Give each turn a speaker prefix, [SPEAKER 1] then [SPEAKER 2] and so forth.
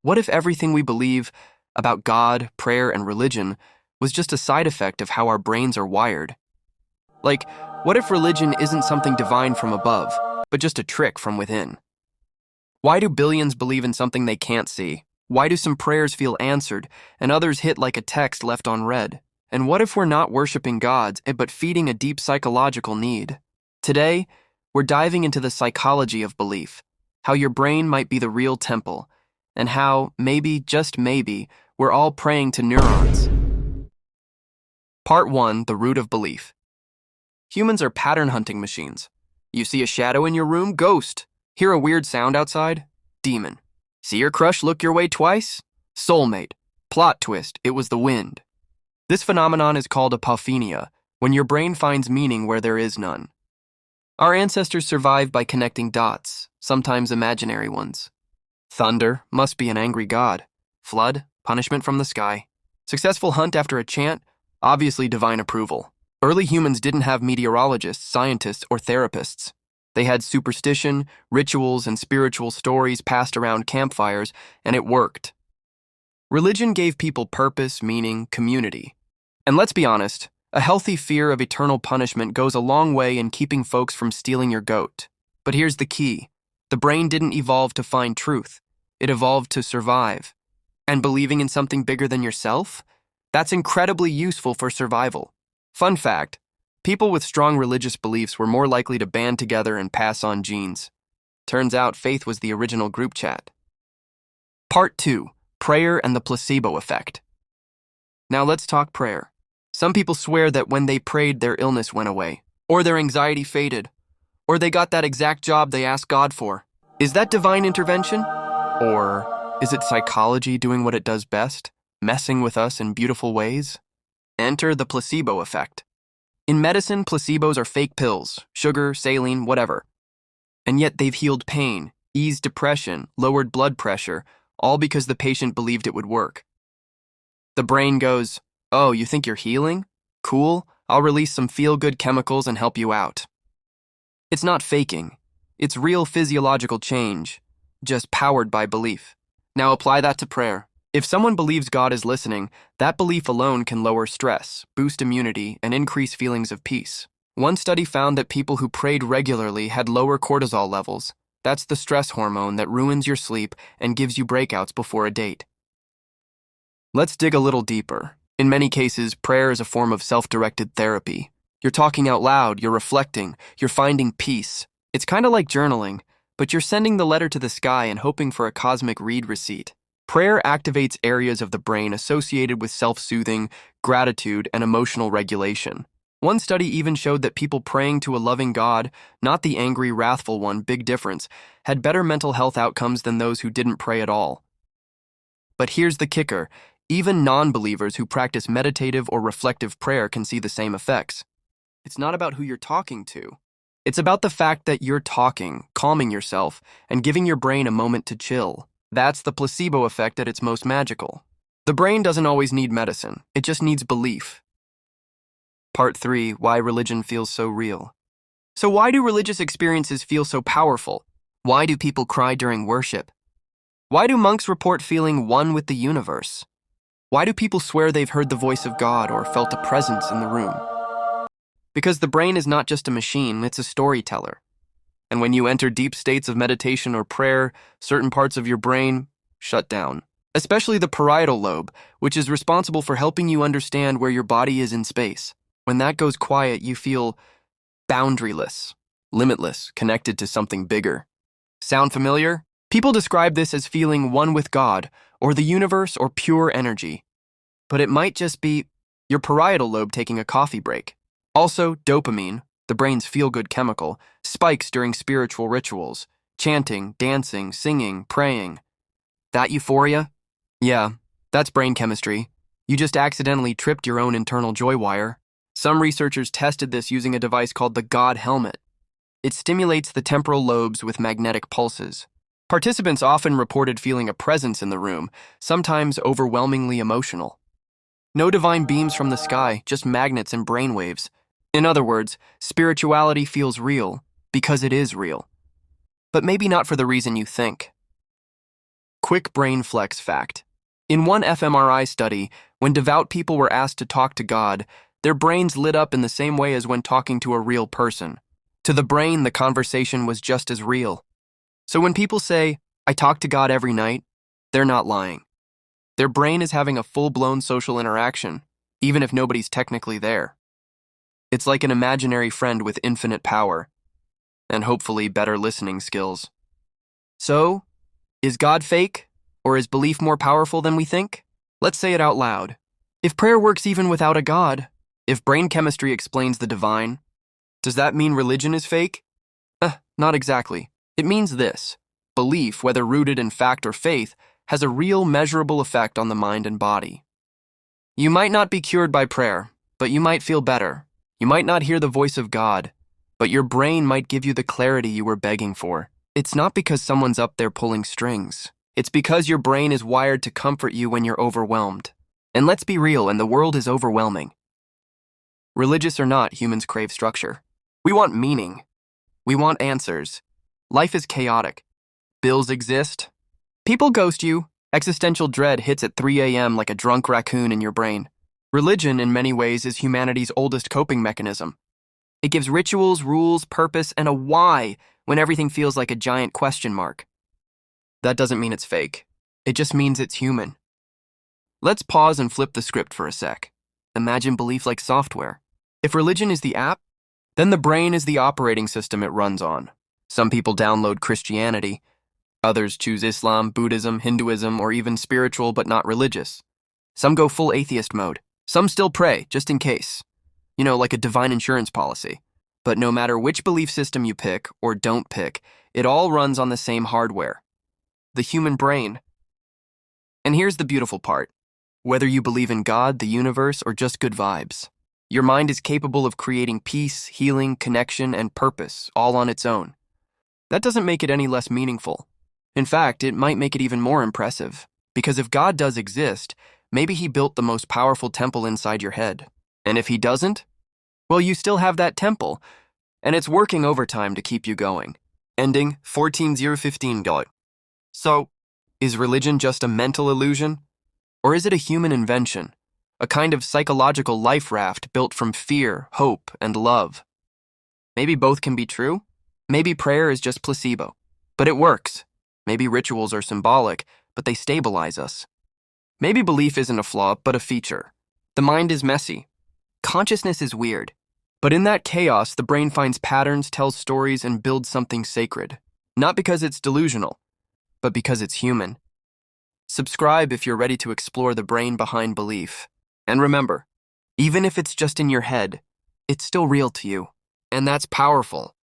[SPEAKER 1] What if everything we believe about God, prayer, and religion was just a side effect of how our brains are wired? Like, what if religion isn't something divine from above, but just a trick from within? Why do billions believe in something they can't see? Why do some prayers feel answered and others hit like a text left on read? And what if we're not worshiping gods, but feeding a deep psychological need? Today, we're diving into the psychology of belief, how your brain might be the real temple, and how, maybe, just maybe, we're all praying to neurons. Part 1, the root of belief. Humans are pattern hunting machines. You see a shadow in your room? Ghost. Hear a weird sound outside? Demon. See your crush look your way twice? Soulmate. Plot twist, it was the wind. This phenomenon is called apophenia, when your brain finds meaning where there is none. Our ancestors survived by connecting dots, sometimes imaginary ones. Thunder must be an angry god. Flood, punishment from the sky. Successful hunt after a chant, obviously divine approval. Early humans didn't have meteorologists, scientists, or therapists. They had superstition, rituals, and spiritual stories passed around campfires, and it worked. Religion gave people purpose, meaning, community. And let's be honest, a healthy fear of eternal punishment goes a long way in keeping folks from stealing your goat. But here's the key. The brain didn't evolve to find truth. It evolved to survive. And believing in something bigger than yourself? That's incredibly useful for survival. Fun fact, people with strong religious beliefs were more likely to band together and pass on genes. Turns out faith was the original group chat. Part 2, prayer and the placebo effect. Now let's talk prayer. Some people swear that when they prayed, their illness went away, or their anxiety faded, or they got that exact job they asked God for. Is that divine intervention? Or is it psychology doing what it does best, messing with us in beautiful ways? Enter the placebo effect. In medicine, placebos are fake pills, sugar, saline, whatever. And yet they've healed pain, eased depression, lowered blood pressure, all because the patient believed it would work. The brain goes, "Oh, you think you're healing? Cool, I'll release some feel-good chemicals and help you out." It's not faking. It's real physiological change, just powered by belief. Now apply that to prayer. If someone believes God is listening, that belief alone can lower stress, boost immunity, and increase feelings of peace. One study found that people who prayed regularly had lower cortisol levels. That's the stress hormone that ruins your sleep and gives you breakouts before a date. Let's dig a little deeper. In many cases, prayer is a form of self-directed therapy. You're talking out loud, you're reflecting, you're finding peace. It's kind of like journaling, but you're sending the letter to the sky and hoping for a cosmic read receipt. Prayer activates areas of the brain associated with self-soothing, gratitude, and emotional regulation. One study even showed that people praying to a loving God, not the angry, wrathful one, big difference, had better mental health outcomes than those who didn't pray at all. But here's the kicker. Even non-believers who practice meditative or reflective prayer can see the same effects. It's not about who you're talking to. It's about the fact that you're talking, calming yourself, and giving your brain a moment to chill. That's the placebo effect at its most magical. The brain doesn't always need medicine. It just needs belief. Part 3, why religion feels so real. So why do religious experiences feel so powerful? Why do people cry during worship? Why do monks report feeling one with the universe? Why do people swear they've heard the voice of God or felt a presence in the room? Because the brain is not just a machine, it's a storyteller. And when you enter deep states of meditation or prayer, certain parts of your brain shut down, especially the parietal lobe, which is responsible for helping you understand where your body is in space. When that goes quiet, you feel boundaryless, limitless, connected to something bigger. Sound familiar? People describe this as feeling one with God, or the universe, or pure energy. But it might just be your parietal lobe taking a coffee break. Also, dopamine, the brain's feel-good chemical, spikes during spiritual rituals, chanting, dancing, singing, praying. That euphoria? Yeah, that's brain chemistry. You just accidentally tripped your own internal joy wire. Some researchers tested this using a device called the God helmet. It stimulates the temporal lobes with magnetic pulses. Participants often reported feeling a presence in the room, sometimes overwhelmingly emotional. No divine beams from the sky, just magnets and brainwaves. In other words, spirituality feels real because it is real. But maybe not for the reason you think. Quick brain flex fact. In one fMRI study, when devout people were asked to talk to God, their brains lit up in the same way as when talking to a real person. To the brain, the conversation was just as real. So when people say, "I talk to God every night," they're not lying. Their brain is having a full-blown social interaction, even if nobody's technically there. It's like an imaginary friend with infinite power, and hopefully better listening skills. So, is God fake, or is belief more powerful than we think? Let's say it out loud. If prayer works even without a God, if brain chemistry explains the divine, does that mean religion is fake? Not exactly. It means this: belief, whether rooted in fact or faith, has a real measurable effect on the mind and body. You might not be cured by prayer, but you might feel better. You might not hear the voice of God, but your brain might give you the clarity you were begging for. It's not because someone's up there pulling strings. It's because your brain is wired to comfort you when you're overwhelmed. And let's be real, and the world is overwhelming. Religious or not, humans crave structure. We want meaning. We want answers. Life is chaotic. Bills exist. People ghost you. Existential dread hits at 3 a.m. like a drunk raccoon in your brain. Religion, in many ways, is humanity's oldest coping mechanism. It gives rituals, rules, purpose, and a why when everything feels like a giant question mark. That doesn't mean it's fake. It just means it's human. Let's pause and flip the script for a sec. Imagine belief like software. If religion is the app, then the brain is the operating system it runs on. Some people download Christianity. Others choose Islam, Buddhism, Hinduism, or even spiritual but not religious. Some go full atheist mode. Some still pray, just in case. Like a divine insurance policy. But no matter which belief system you pick or don't pick, it all runs on the same hardware: the human brain. And here's the beautiful part. Whether you believe in God, the universe, or just good vibes, your mind is capable of creating peace, healing, connection, and purpose, all on its own. That doesn't make it any less meaningful. In fact, it might make it even more impressive. Because if God does exist, maybe he built the most powerful temple inside your head. And if he doesn't, well, you still have that temple, and it's working overtime to keep you going. Ending 14015. So, is religion just a mental illusion? Or is it a human invention? A kind of psychological life raft built from fear, hope, and love? Maybe both can be true. Maybe prayer is just placebo, but it works. Maybe rituals are symbolic, but they stabilize us. Maybe belief isn't a flaw, but a feature. The mind is messy. Consciousness is weird. But in that chaos, the brain finds patterns, tells stories, and builds something sacred. Not because it's delusional, but because it's human. Subscribe if you're ready to explore the brain behind belief. And remember, even if it's just in your head, it's still real to you. And that's powerful.